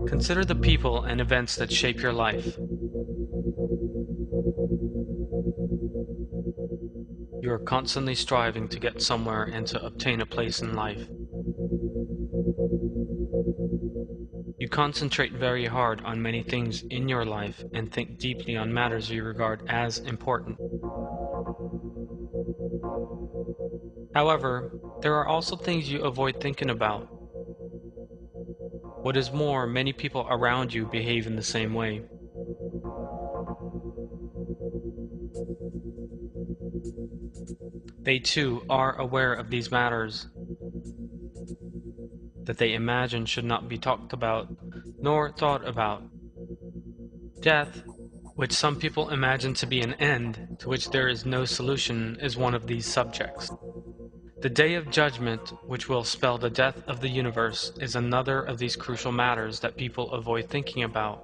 Consider the people and events that shape your life. You are constantly striving to get somewhere and to obtain a place in life. You concentrate very hard on many things in your life and think deeply on matters you regard as important. However, there are also things you avoid thinking about. What is more, many people around you behave in the same way. They too are aware of these matters that they imagine should not be talked about, nor thought about. Death, which some people imagine to be an end to which there is no solution, is one of these subjects. The Day of Judgment, which will spell the death of the universe, is another of these crucial matters that people avoid thinking about.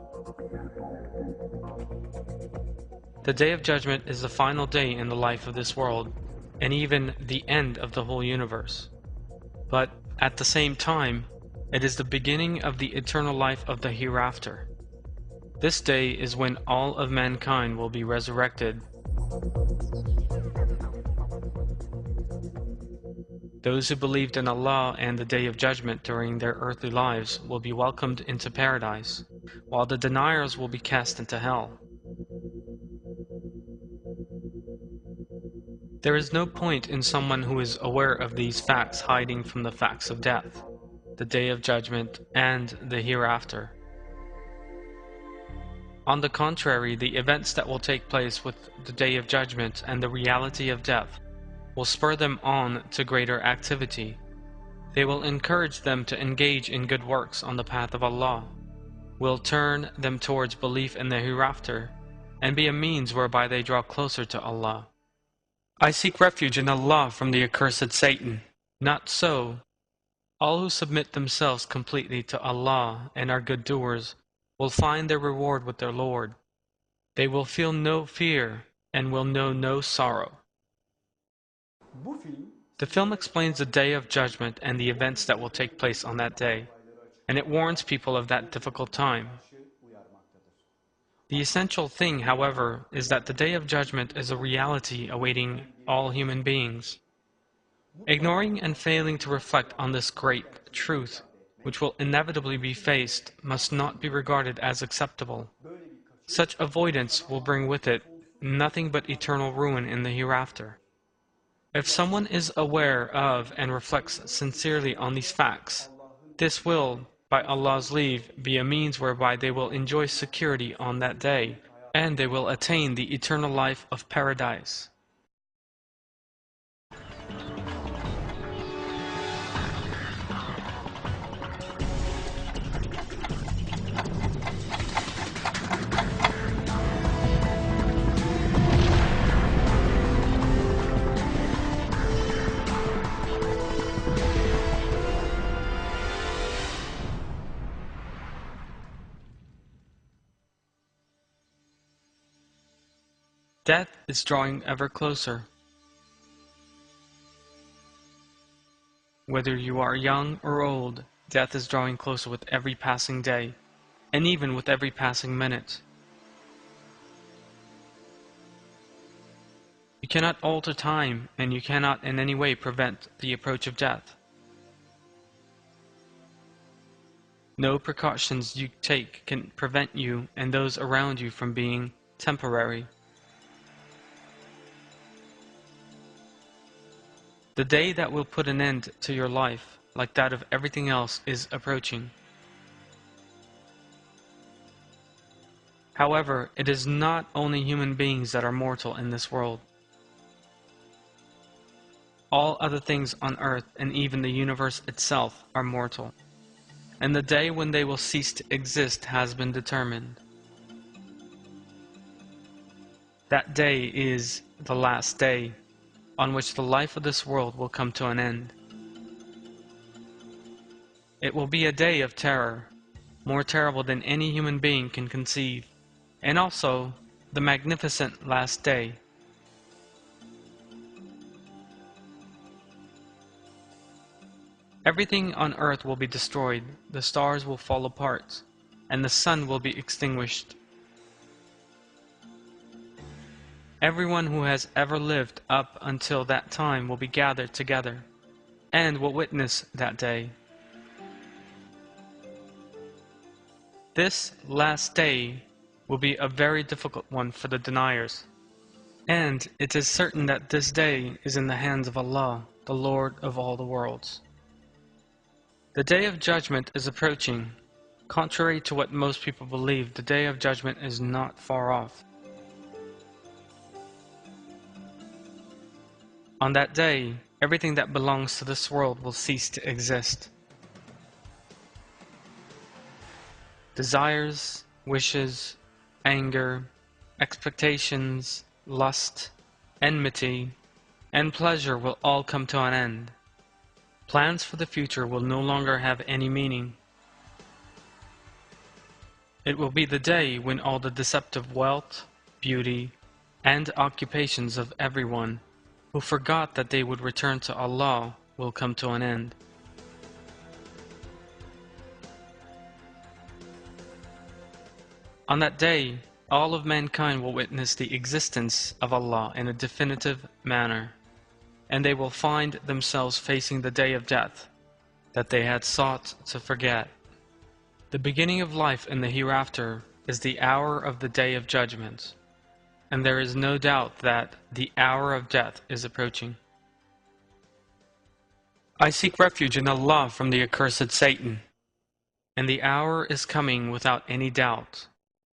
The Day of Judgment is the final day in the life of this world, and even the end of the whole universe. But at the same time, it is the beginning of the eternal life of the hereafter. This day is when all of mankind will be resurrected. Those who believed in Allah and the Day of Judgment during their earthly lives will be welcomed into paradise, while the deniers will be cast into hell. There is no point in someone who is aware of these facts hiding from the facts of death, the Day of Judgment, and the hereafter. On the contrary, the events that will take place with the Day of Judgment and the reality of death will spur them on to greater activity. They will encourage them to engage in good works on the path of Allah, will turn them towards belief in the hereafter, and be a means whereby they draw closer to Allah. I seek refuge in Allah from the accursed Satan. Not so. All who submit themselves completely to Allah and are good doers will find their reward with their Lord. They will feel no fear and will know no sorrow. The film explains the Day of Judgment and the events that will take place on that day, and it warns people of that difficult time. The essential thing, however, is that the Day of Judgment is a reality awaiting all human beings. Ignoring and failing to reflect on this great truth, which will inevitably be faced, must not be regarded as acceptable. Such avoidance will bring with it nothing but eternal ruin in the hereafter. If someone is aware of and reflects sincerely on these facts, this will, by Allah's leave, be a means whereby they will enjoy security on that day, and they will attain the eternal life of paradise. Death is drawing ever closer. Whether you are young or old, death is drawing closer with every passing day, and even with every passing minute. You cannot alter time, and you cannot in any way prevent the approach of death. No precautions you take can prevent you and those around you from being temporary. The day that will put an end to your life, like that of everything else, is approaching. However, it is not only human beings that are mortal in this world. All other things on earth and even the universe itself are mortal, and the day when they will cease to exist has been determined. That day is the last day, on which the life of this world will come to an end. It will be a day of terror, more terrible than any human being can conceive, and also the magnificent last day. Everything on earth will be destroyed, the stars will fall apart, and the sun will be extinguished. Everyone who has ever lived up until that time will be gathered together, and will witness that day. This last day will be a very difficult one for the deniers, and it is certain that this day is in the hands of Allah, the Lord of all the worlds. The Day of Judgment is approaching. Contrary to what most people believe, the Day of Judgment is not far off. On that day, everything that belongs to this world will cease to exist. Desires, wishes, anger, expectations, lust, enmity, and pleasure will all come to an end. Plans for the future will no longer have any meaning. It will be the day when all the deceptive wealth, beauty, and occupations of everyone who forgot that they would return to Allah will come to an end. On that day, all of mankind will witness the existence of Allah in a definitive manner, and they will find themselves facing the day of death that they had sought to forget. The beginning of life in the hereafter is the hour of the Day of Judgment, and there is no doubt that the hour of death is approaching. I seek refuge in Allah from the accursed Satan, and the hour is coming without any doubt,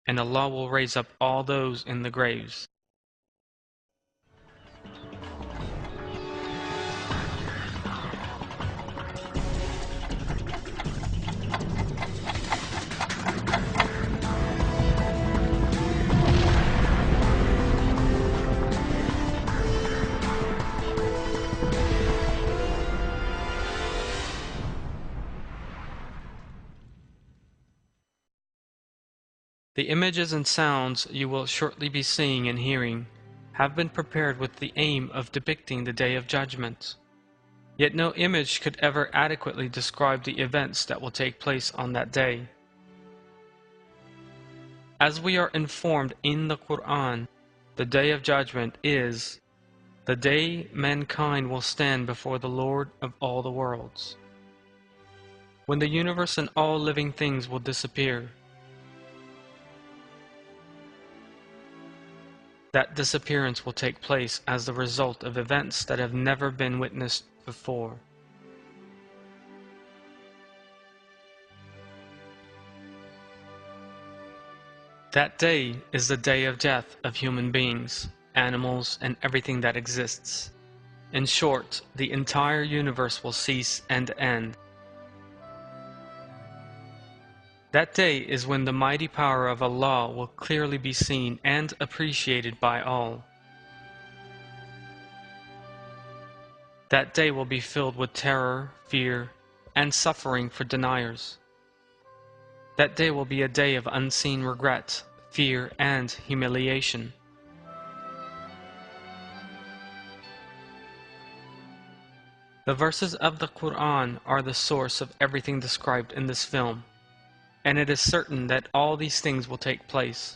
and Allah will raise up all those in the graves. The images and sounds you will shortly be seeing and hearing have been prepared with the aim of depicting the Day of Judgment. Yet no image could ever adequately describe the events that will take place on that day. As we are informed in the Quran, the Day of Judgment is the day mankind will stand before the Lord of all the worlds, when the universe and all living things will disappear. That disappearance will take place as the result of events that have never been witnessed before. That day is the day of death of human beings, animals, and everything that exists. In short, the entire universe will cease and end. That day is when the mighty power of Allah will clearly be seen and appreciated by all. That day will be filled with terror, fear, and suffering for deniers. That day will be a day of unseen regret, fear, and humiliation. The verses of the Quran are the source of everything described in this film, and it is certain that all these things will take place.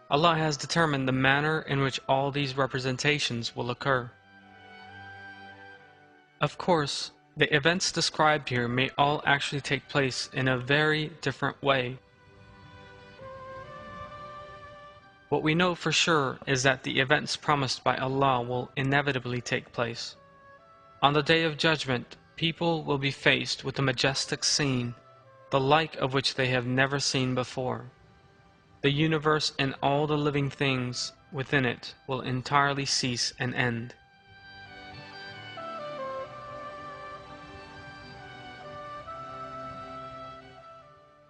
Allah has determined the manner in which all these representations will occur. Of course, the events described here may all actually take place in a very different way. What we know for sure is that the events promised by Allah will inevitably take place. On the Day of Judgment, people will be faced with a majestic scene, the like of which they have never seen before. The universe and all the living things within it will entirely cease and end.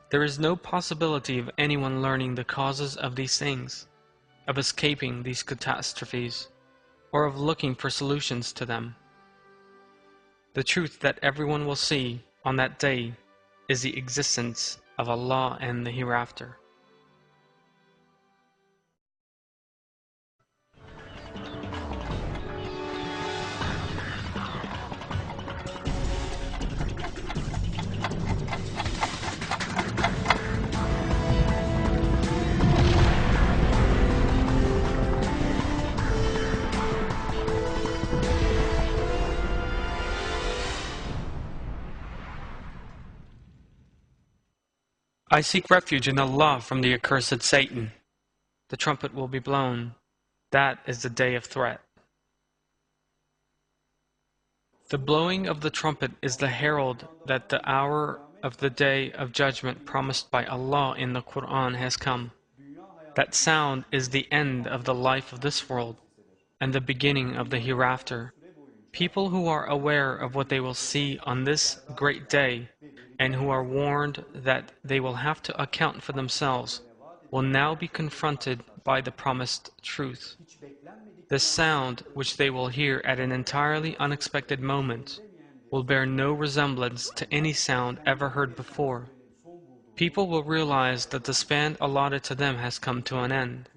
There is no possibility of anyone learning the causes of these things, of escaping these catastrophes, or of looking for solutions to them. The truth that everyone will see on that day is the existence of Allah and the hereafter. I seek refuge in Allah from the accursed Satan. The trumpet will be blown. That is the day of threat. The blowing of the trumpet is the herald that the hour of the day of judgment promised by Allah in the Quran has come. That sound is the end of the life of this world and the beginning of the hereafter. People who are aware of what they will see on this great day and who are warned that they will have to account for themselves will now be confronted by the promised truth. This sound, which they will hear at an entirely unexpected moment, will bear no resemblance to any sound ever heard before. People will realize that the span allotted to them has come to an end.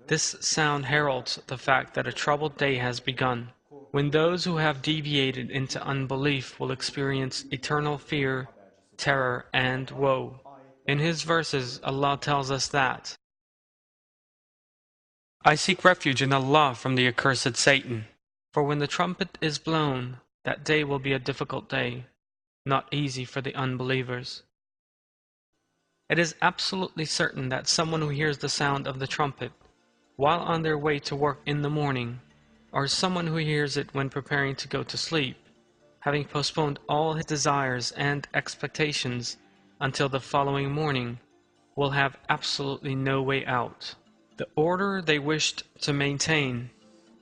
This sound heralds the fact that a troubled day has begun, when those who have deviated into unbelief will experience eternal fear, terror, and woe. In His verses, Allah tells us that, I seek refuge in Allah from the accursed Satan. For when the trumpet is blown, that day will be a difficult day, not easy for the unbelievers. It is absolutely certain that someone who hears the sound of the trumpet while on their way to work in the morning, or someone who hears it when preparing to go to sleep, having postponed all his desires and expectations until the following morning, will have absolutely no way out. The order they wished to maintain,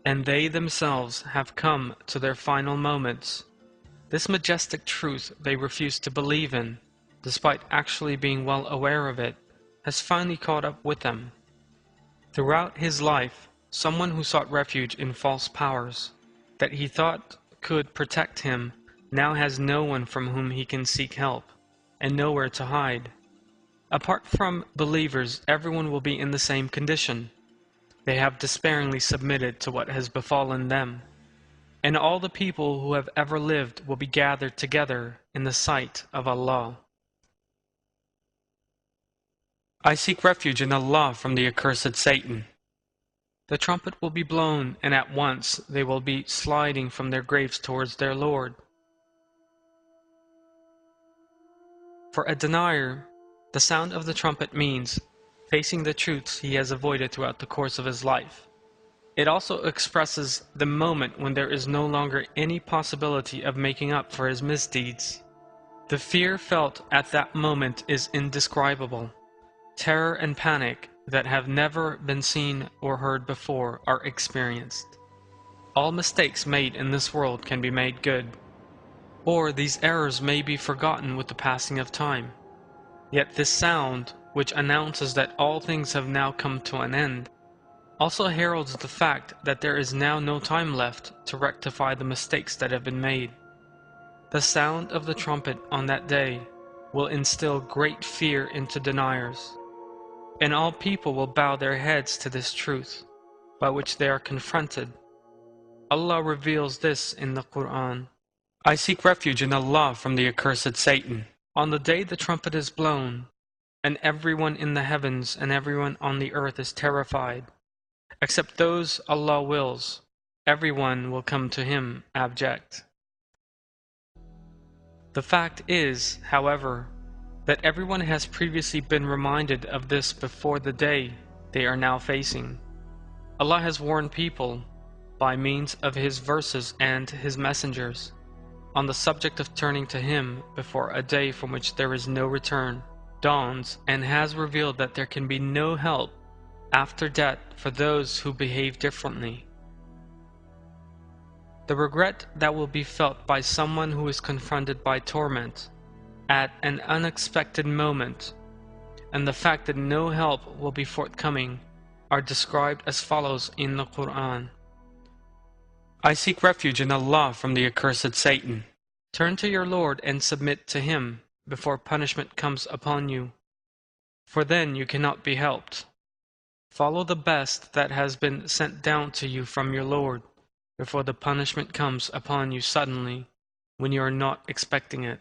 and they themselves have come to their final moments. This majestic truth they refuse to believe in, despite actually being well aware of it, has finally caught up with them. Throughout his life, someone who sought refuge in false powers that he thought could protect him now has no one from whom he can seek help, and nowhere to hide. Apart from believers, everyone will be in the same condition. They have despairingly submitted to what has befallen them, and all the people who have ever lived will be gathered together in the sight of Allah. I seek refuge in Allah from the accursed Satan. The trumpet will be blown, and at once they will be sliding from their graves towards their Lord. For a denier, the sound of the trumpet means facing the truths he has avoided throughout the course of his life. It also expresses the moment when there is no longer any possibility of making up for his misdeeds. The fear felt at that moment is indescribable. Terror and panic that have never been seen or heard before are experienced. All mistakes made in this world can be made good, or these errors may be forgotten with the passing of time. Yet this sound, which announces that all things have now come to an end, also heralds the fact that there is now no time left to rectify the mistakes that have been made. The sound of the trumpet on that day will instill great fear into deniers, and all people will bow their heads to this truth, by which they are confronted. Allah reveals this in the Quran. I seek refuge in Allah from the accursed Satan. On the day the trumpet is blown, and everyone in the heavens and everyone on the earth is terrified, except those Allah wills, everyone will come to Him abject. The fact is, however, that everyone has previously been reminded of this before the day they are now facing. Allah has warned people, by means of His verses and His messengers, on the subject of turning to Him before a day from which there is no return dawns, and has revealed that there can be no help after death for those who behave differently. The regret that will be felt by someone who is confronted by torment at an unexpected moment, and the fact that no help will be forthcoming, are described as follows in the Quran. I seek refuge in Allah from the accursed Satan. Turn to your Lord and submit to Him before punishment comes upon you, for then you cannot be helped. Follow the best that has been sent down to you from your Lord before the punishment comes upon you suddenly when you are not expecting it.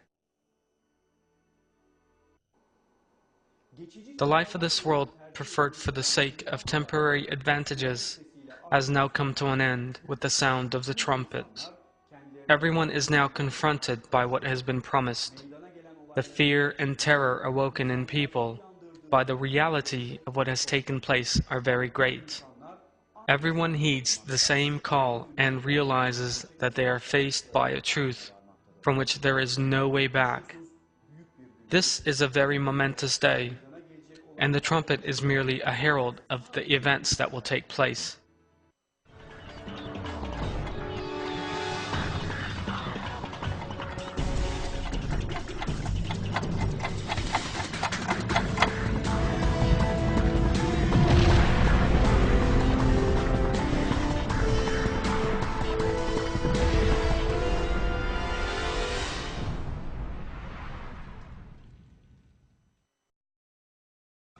The life of this world, preferred for the sake of temporary advantages, has now come to an end with the sound of the trumpet. Everyone is now confronted by what has been promised. The fear and terror awoken in people by the reality of what has taken place are very great. Everyone heeds the same call and realizes that they are faced by a truth from which there is no way back. This is a very momentous day, and the trumpet is merely a herald of the events that will take place.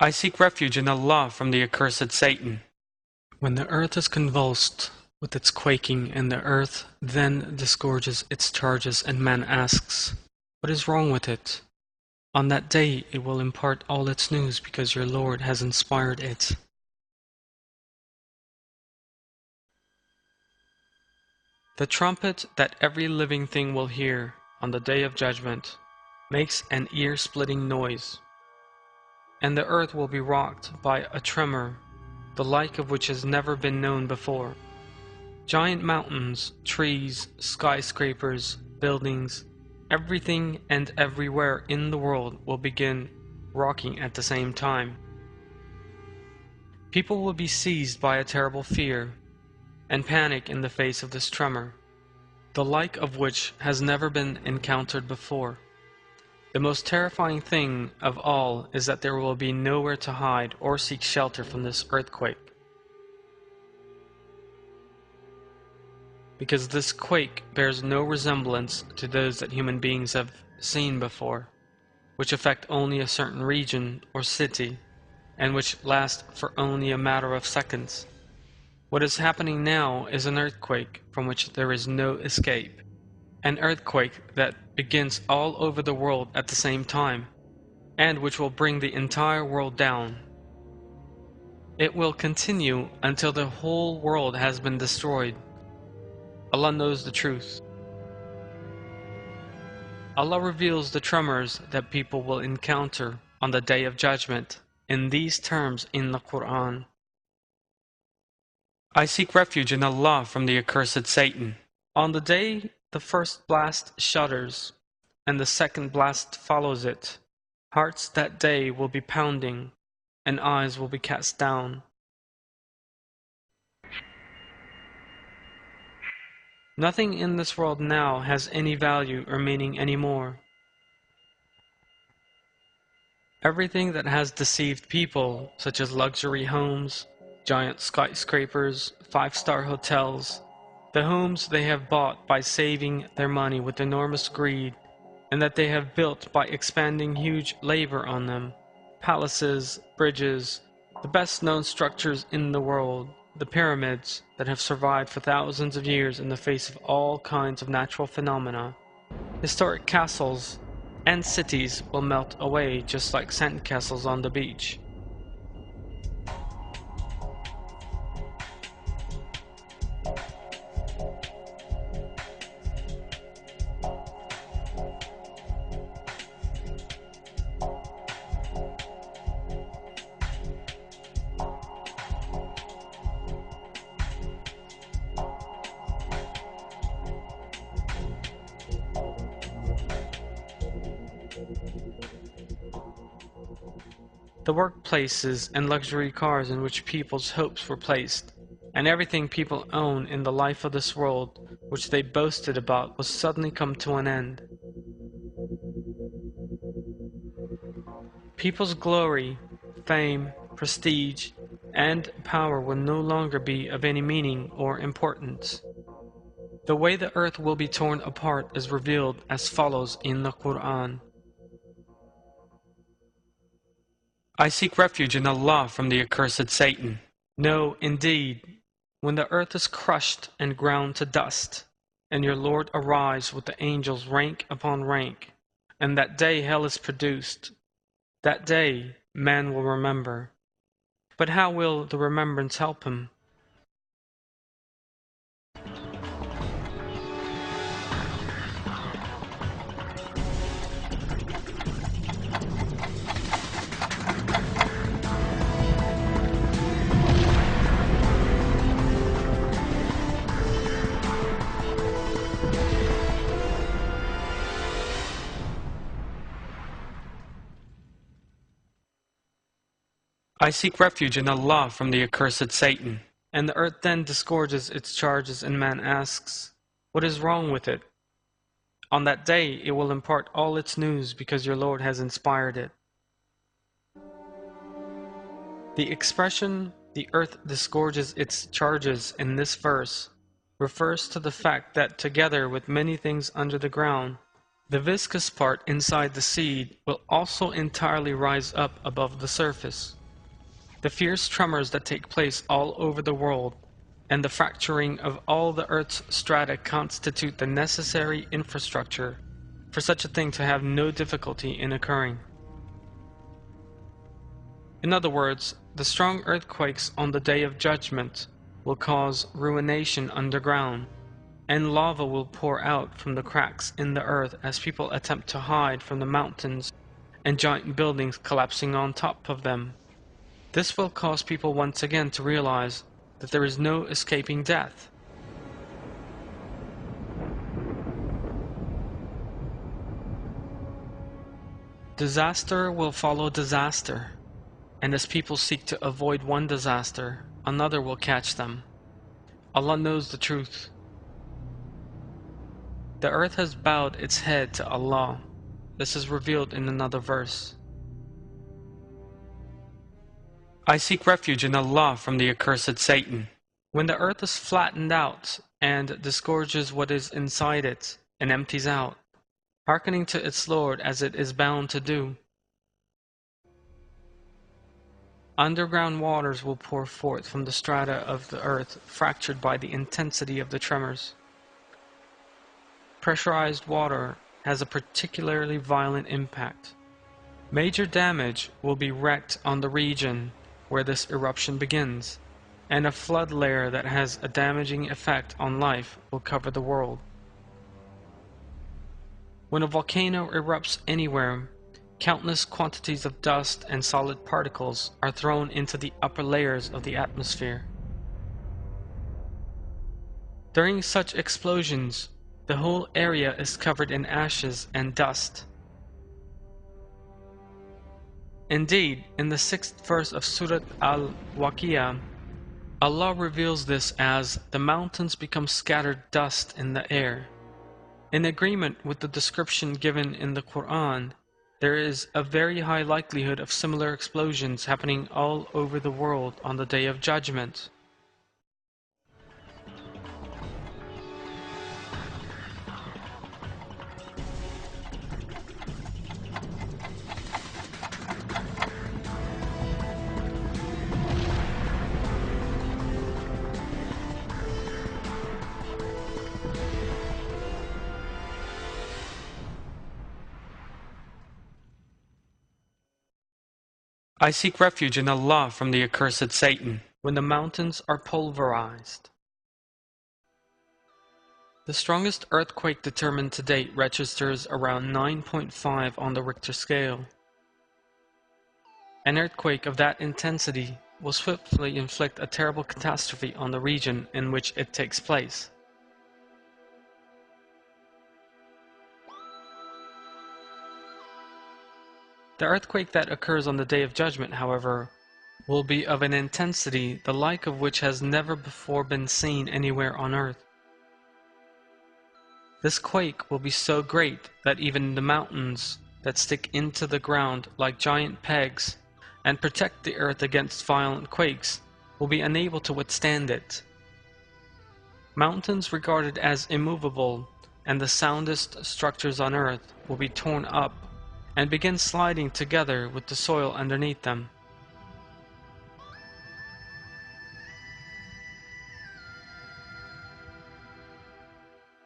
I seek refuge in Allah from the accursed Satan. When the earth is convulsed with its quaking and the earth then disgorges its charges and man asks, "What is wrong with it?" On that day it will impart all its news because your Lord has inspired it. The trumpet that every living thing will hear on the day of judgment makes an ear-splitting noise, and the earth will be rocked by a tremor, the like of which has never been known before. Giant mountains, trees, skyscrapers, buildings, everything and everywhere in the world will begin rocking at the same time. People will be seized by a terrible fear and panic in the face of this tremor, the like of which has never been encountered before. The most terrifying thing of all is that there will be nowhere to hide or seek shelter from this earthquake, because this quake bears no resemblance to those that human beings have seen before, which affect only a certain region or city, and which last for only a matter of seconds. What is happening now is an earthquake from which there is no escape, an earthquake that begins all over the world at the same time, and which will bring the entire world down. It will continue until the whole world has been destroyed. Allah knows the truth. Allah reveals the tremors that people will encounter on the Day of Judgment in these terms in the Quran. I seek refuge in Allah from the accursed Satan. On the day the first blast shudders, and the second blast follows it, hearts that day will be pounding, and eyes will be cast down. Nothing in this world now has any value or meaning anymore. Everything that has deceived people, such as luxury homes, giant skyscrapers, five-star hotels, the homes they have bought by saving their money with enormous greed, and that they have built by expending huge labor on them, palaces, bridges, the best-known structures in the world, the pyramids that have survived for thousands of years in the face of all kinds of natural phenomena, historic castles, and cities will melt away just like sandcastles on the beach. The workplaces and luxury cars in which people's hopes were placed, and everything people own in the life of this world which they boasted about will suddenly come to an end. People's glory, fame, prestige, and power will no longer be of any meaning or importance. The way the earth will be torn apart is revealed as follows in the Quran. I seek refuge in Allah from the accursed Satan. No, indeed, when the earth is crushed and ground to dust, and your Lord arrives with the angels rank upon rank, and that day hell is produced, that day man will remember. But how will the remembrance help him? I seek refuge in Allah from the accursed Satan. And the earth then disgorges its charges, and man asks, "What is wrong with it?" On that day it will impart all its news because your Lord has inspired it. The expression, "the earth disgorges its charges" in this verse refers to the fact that together with many things under the ground, the viscous part inside the seed will also entirely rise up above the surface. The fierce tremors that take place all over the world and the fracturing of all the Earth's strata constitute the necessary infrastructure for such a thing to have no difficulty in occurring. In other words, the strong earthquakes on the Day of Judgment will cause ruination underground, and lava will pour out from the cracks in the earth as people attempt to hide from the mountains and giant buildings collapsing on top of them. This will cause people once again to realize that there is no escaping death. Disaster will follow disaster, and as people seek to avoid one disaster, another will catch them. Allah knows the truth. The earth has bowed its head to Allah. This is revealed in another verse. I seek refuge in Allah from the accursed Satan. When the earth is flattened out and disgorges what is inside it and empties out, hearkening to its Lord as it is bound to do, underground waters will pour forth from the strata of the earth fractured by the intensity of the tremors. Pressurized water has a particularly violent impact. Major damage will be wreaked on the region where this eruption begins, and a flood layer that has a damaging effect on life will cover the world. When a volcano erupts anywhere, countless quantities of dust and solid particles are thrown into the upper layers of the atmosphere. During such explosions, the whole area is covered in ashes and dust. Indeed, in the 6th verse of Surat al-Waqiyah, Allah reveals this as the mountains become scattered dust in the air. In agreement with the description given in the Quran, there is a very high likelihood of similar explosions happening all over the world on the Day of Judgment. I seek refuge in Allah from the accursed Satan, when the mountains are pulverized. The strongest earthquake determined to date registers around 9.5 on the Richter scale. An earthquake of that intensity will swiftly inflict a terrible catastrophe on the region in which it takes place. The earthquake that occurs on the Day of Judgment, however, will be of an intensity the like of which has never before been seen anywhere on earth. This quake will be so great that even the mountains that stick into the ground like giant pegs and protect the earth against violent quakes will be unable to withstand it. Mountains regarded as immovable and the soundest structures on earth will be torn up and begin sliding together with the soil underneath them.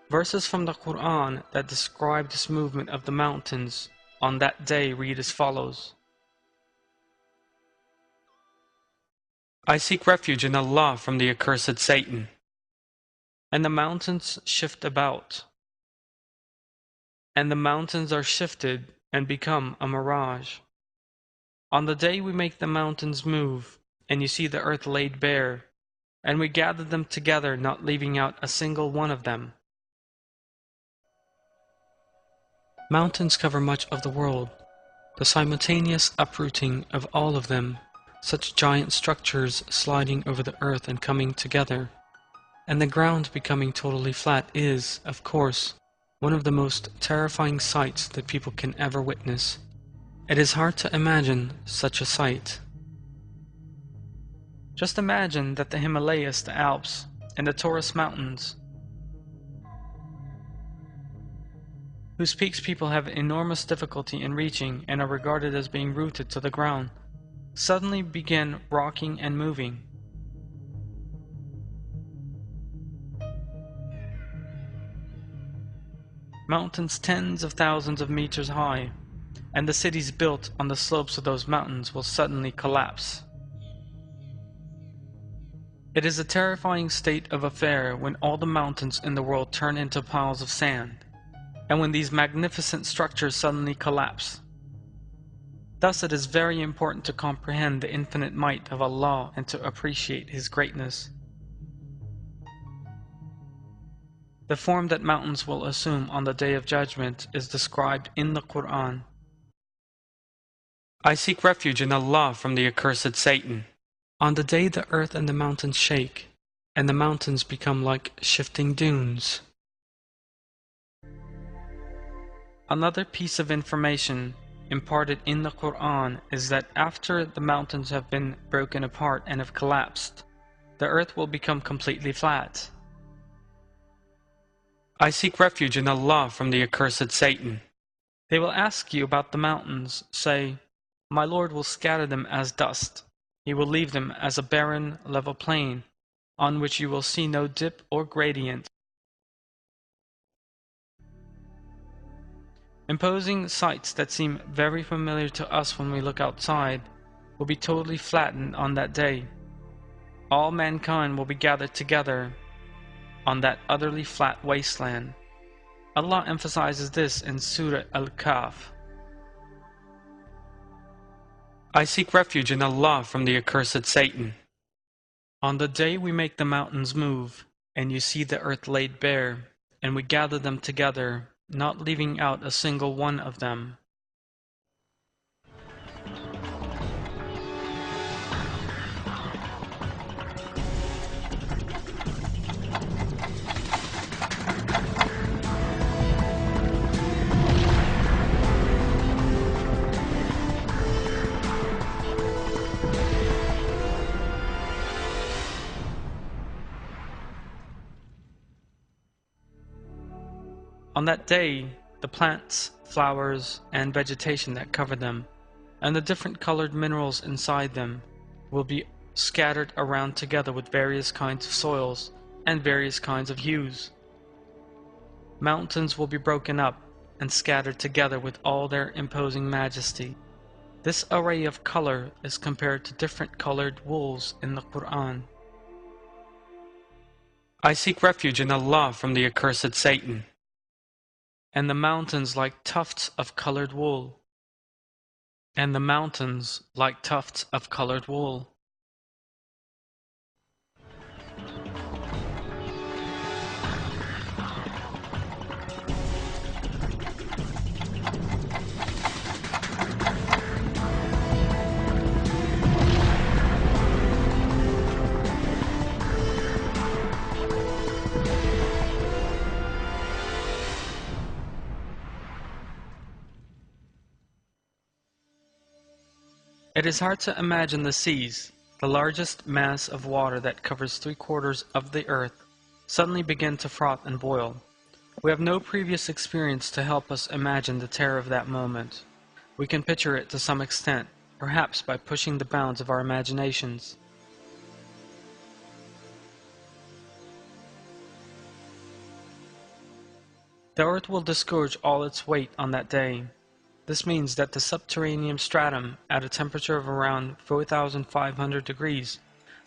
Verses from the Quran that describe this movement of the mountains on that day read as follows. I seek refuge in Allah from the accursed Satan. And the mountains shift about, and the mountains are shifted and become a mirage. On the day we make the mountains move, and you see the earth laid bare, and we gather them together, not leaving out a single one of them. Mountains cover much of the world. The simultaneous uprooting of all of them such giant structures sliding over the earth and coming together, and the ground becoming totally flat is, of course, one of the most terrifying sights that people can ever witness. It is hard to imagine such a sight. Just imagine that the Himalayas, the Alps, and the Taurus Mountains, whose peaks people have enormous difficulty in reaching and are regarded as being rooted to the ground, suddenly begin rocking and moving. Mountains tens of thousands of meters high, and the cities built on the slopes of those mountains will suddenly collapse. It is a terrifying state of affair when all the mountains in the world turn into piles of sand, and when these magnificent structures suddenly collapse. Thus it is very important to comprehend the infinite might of Allah and to appreciate His greatness. The form that mountains will assume on the Day of Judgment is described in the Quran. I seek refuge in Allah from the accursed Satan. On the day the earth and the mountains shake, and the mountains become like shifting dunes. Another piece of information imparted in the Quran is that after the mountains have been broken apart and have collapsed, the earth will become completely flat. I seek refuge in Allah from the accursed Satan. They will ask you about the mountains. Say, my Lord will scatter them as dust. He will leave them as a barren, level plain, on which you will see no dip or gradient. Imposing sights that seem very familiar to us when we look outside will be totally flattened on that day. All mankind will be gathered together on that utterly flat wasteland. Allah emphasizes this in Surah Al-Kahf. I seek refuge in Allah from the accursed Satan. On the day we make the mountains move, and you see the earth laid bare, and we gather them together, not leaving out a single one of them. On that day, the plants, flowers, and vegetation that cover them, and the different colored minerals inside them, will be scattered around together with various kinds of soils and various kinds of hues. Mountains will be broken up and scattered together with all their imposing majesty. This array of color is compared to different colored wools in the Quran. I seek refuge in Allah from the accursed Satan. And the mountains like tufts of colored wool. And the mountains like tufts of colored wool. It is hard to imagine the seas, the largest mass of water that covers 3/4 of the earth, suddenly begin to froth and boil. We have no previous experience to help us imagine the terror of that moment. We can picture it to some extent, perhaps by pushing the bounds of our imaginations. The earth will disgorge all its weight on that day. This means that the subterranean stratum, at a temperature of around 4,500 degrees,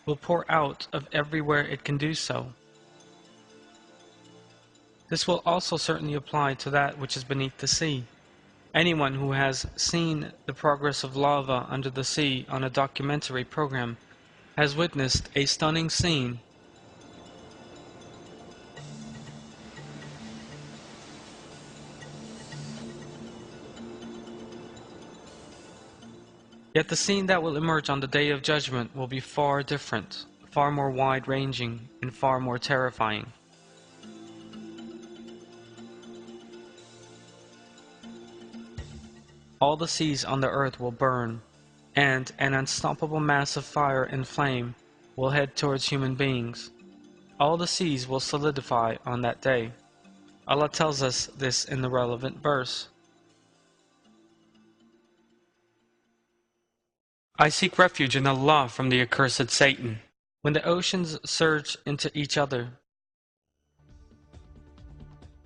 will pour out of everywhere it can do so. This will also certainly apply to that which is beneath the sea. Anyone who has seen the progress of lava under the sea on a documentary program has witnessed a stunning scene. Yet the scene that will emerge on the Day of Judgment will be far different, far more wide-ranging, and far more terrifying. All the seas on the earth will burn, and an unstoppable mass of fire and flame will head towards human beings. All the seas will solidify on that day. Allah tells us this in the relevant verse. I seek refuge in Allah from the accursed Satan. When the oceans surge into each other.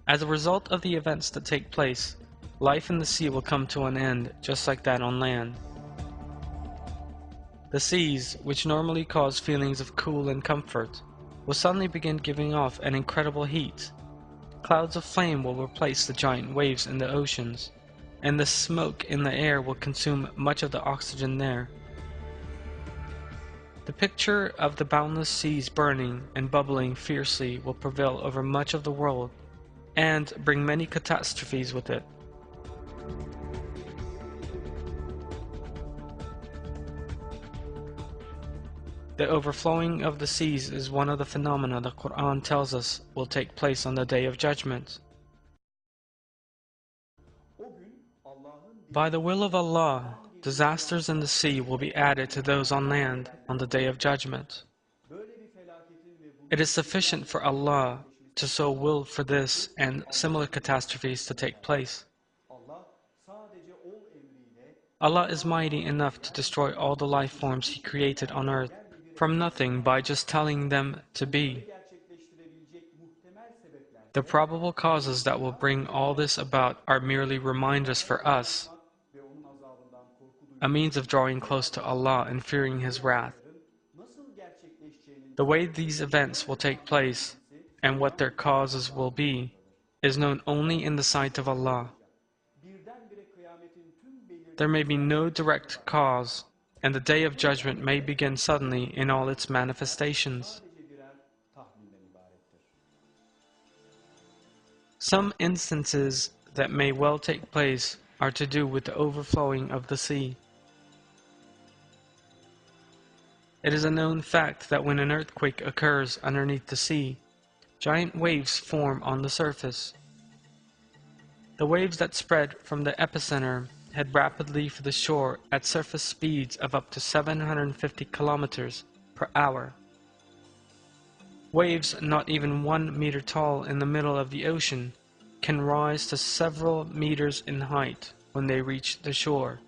As a result of the events that take place, life in the sea will come to an end, just like that on land. The seas, which normally cause feelings of cool and comfort, will suddenly begin giving off an incredible heat. Clouds of flame will replace the giant waves in the oceans, and the smoke in the air will consume much of the oxygen there. The picture of the boundless seas burning and bubbling fiercely will prevail over much of the world, and bring many catastrophes with it. The overflowing of the seas is one of the phenomena the Quran tells us will take place on the Day of Judgment. By the will of Allah, disasters in the sea will be added to those on land on the Day of Judgment. It is sufficient for Allah to so will for this and similar catastrophes to take place. Allah is mighty enough to destroy all the life forms He created on earth from nothing by just telling them to be. The probable causes that will bring all this about are merely reminders for us, a means of drawing close to Allah and fearing His wrath. The way these events will take place and what their causes will be is known only in the sight of Allah. There may be no direct cause, and the Day of Judgment may begin suddenly in all its manifestations. Some instances that may well take place are to do with the overflowing of the sea. It is a known fact that when an earthquake occurs underneath the sea, giant waves form on the surface. The waves that spread from the epicenter head rapidly for the shore at surface speeds of up to 750 kilometers per hour. Waves not even 1 meter tall in the middle of the ocean can rise to several meters in height when they reach the shore.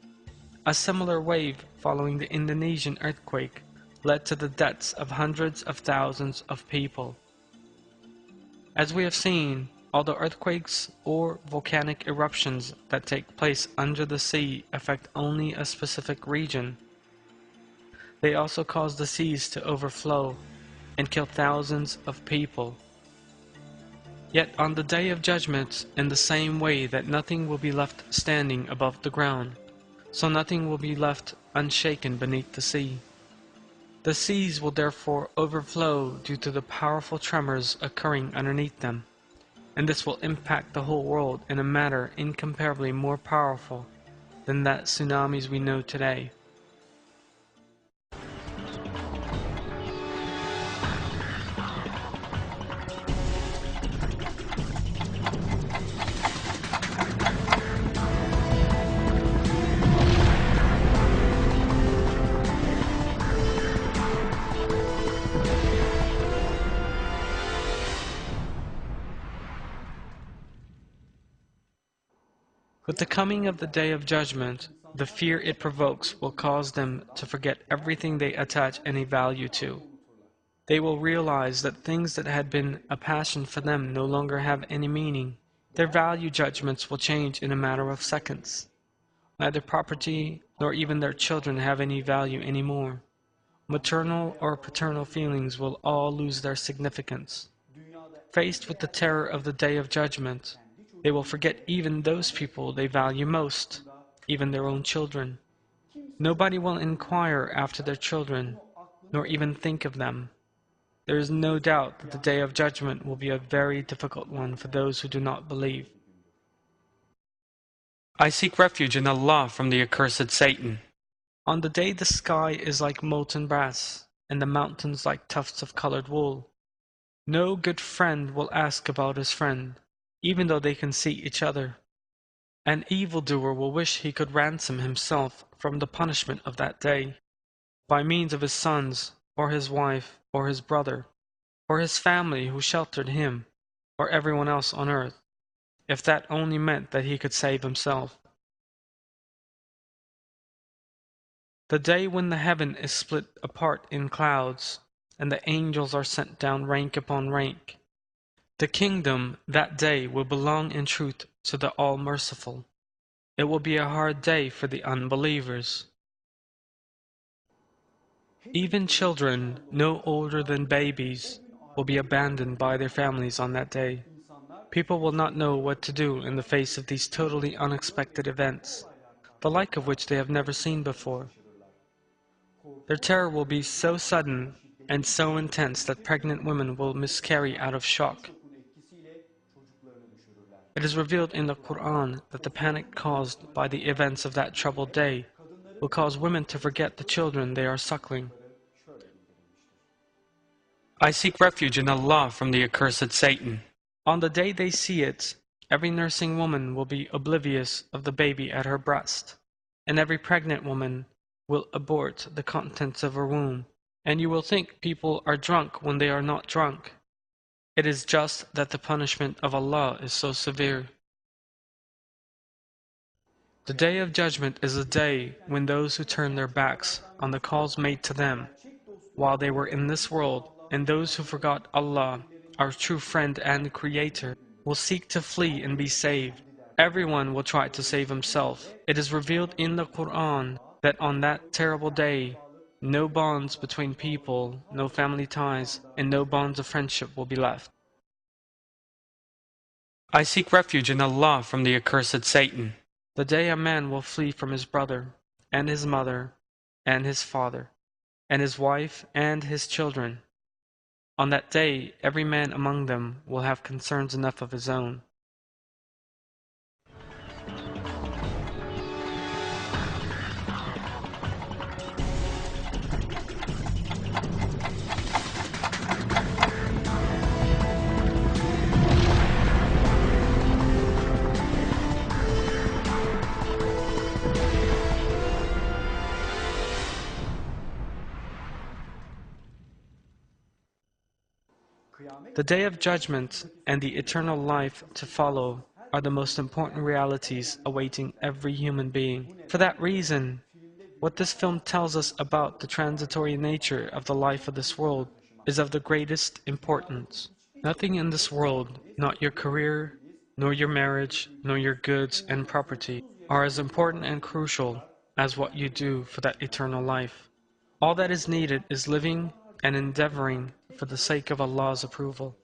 A similar wave following the Indonesian earthquake led to the deaths of hundreds of thousands of people. As we have seen, although earthquakes or volcanic eruptions that take place under the sea affect only a specific region, they also cause the seas to overflow and kill thousands of people. Yet on the Day of Judgment, in the same way that nothing will be left standing above the ground, so nothing will be left unshaken beneath the sea. The seas will therefore overflow due to the powerful tremors occurring underneath them, and this will impact the whole world in a manner incomparably more powerful than that tsunamis we know today. With the coming of the Day of Judgment, the fear it provokes will cause them to forget everything they attach any value to. They will realize that things that had been a passion for them no longer have any meaning. Their value judgments will change in a matter of seconds. Neither property nor even their children have any value anymore. Maternal or paternal feelings will all lose their significance. Faced with the terror of the Day of Judgment, they will forget even those people they value most, even their own children. Nobody will inquire after their children, nor even think of them. There is no doubt that the Day of Judgment will be a very difficult one for those who do not believe. I seek refuge in Allah from the accursed Satan. On the day the sky is like molten brass, and the mountains like tufts of colored wool, no good friend will ask about his friend, even though they can see each other. An evildoer will wish he could ransom himself from the punishment of that day, by means of his sons, or his wife, or his brother, or his family who sheltered him, or everyone else on earth, if that only meant that he could save himself. The day when the heaven is split apart in clouds, and the angels are sent down rank upon rank. The kingdom that day will belong in truth to the All-Merciful. It will be a hard day for the unbelievers. Even children no older than babies will be abandoned by their families on that day. People will not know what to do in the face of these totally unexpected events, the like of which they have never seen before. Their terror will be so sudden and so intense that pregnant women will miscarry out of shock. It is revealed in the Quran that the panic caused by the events of that troubled day will cause women to forget the children they are suckling. I seek refuge in Allah from the accursed Satan. On the day they see it, every nursing woman will be oblivious of the baby at her breast, and every pregnant woman will abort the contents of her womb, and you will think people are drunk when they are not drunk. It is just that the punishment of Allah is so severe. The Day of Judgment is a day when those who turn their backs on the calls made to them while they were in this world, and those who forgot Allah, our true friend and Creator, will seek to flee and be saved. Everyone will try to save himself. It is revealed in the Quran that on that terrible day, no bonds between people, no family ties, and no bonds of friendship will be left. I seek refuge in Allah from the accursed Satan. The day a man will flee from his brother, and his mother, and his father, and his wife, and his children. On that day, every man among them will have concerns enough of his own. The Day of Judgment and the eternal life to follow are the most important realities awaiting every human being. For that reason, what this film tells us about the transitory nature of the life of this world is of the greatest importance. Nothing in this world, not your career, nor your marriage, nor your goods and property, are as important and crucial as what you do for that eternal life. All that is needed is living and endeavoring for the sake of Allah's approval.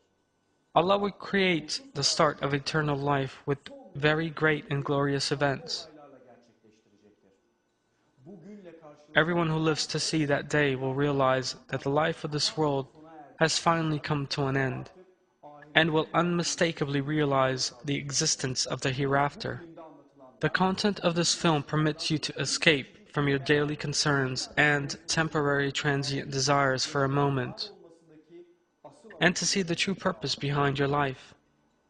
Allah will create the start of eternal life with very great and glorious events. Everyone who lives to see that day will realize that the life of this world has finally come to an end, and will unmistakably realize the existence of the hereafter. The content of this film permits you to escape from your daily concerns and temporary transient desires for a moment, and to see the true purpose behind your life.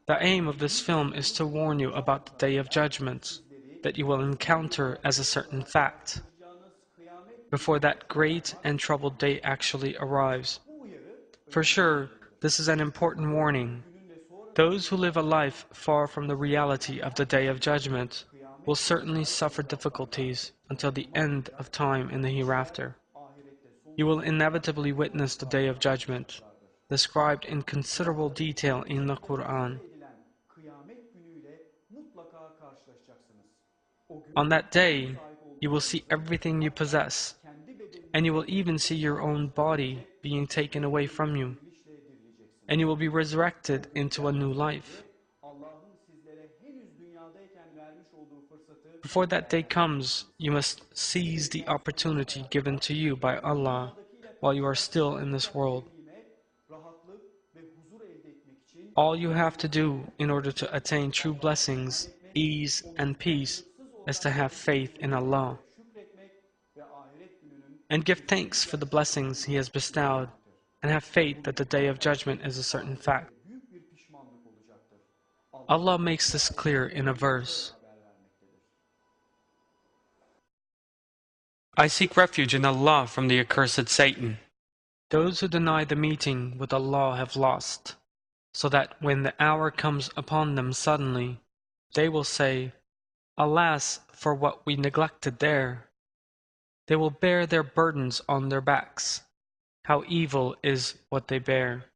The aim of this film is to warn you about the Day of Judgment that you will encounter as a certain fact before that great and troubled day actually arrives. For sure, this is an important warning. Those who live a life far from the reality of the Day of Judgment will certainly suffer difficulties until the end of time in the hereafter. You will inevitably witness the Day of Judgment, described in considerable detail in the Quran. On that day, you will see everything you possess, and you will even see your own body being taken away from you, and you will be resurrected into a new life. Before that day comes, you must seize the opportunity given to you by Allah while you are still in this world. All you have to do in order to attain true blessings, ease, and peace is to have faith in Allah. and give thanks for the blessings He has bestowed, and have faith that the day of judgment is a certain fact. Allah makes this clear in a verse. I seek refuge in Allah from the accursed Satan. Those who deny the meeting with Allah have lost, so that when the hour comes upon them suddenly, they will say, Alas for what we neglected there! They will bear their burdens on their backs. How evil is what they bear!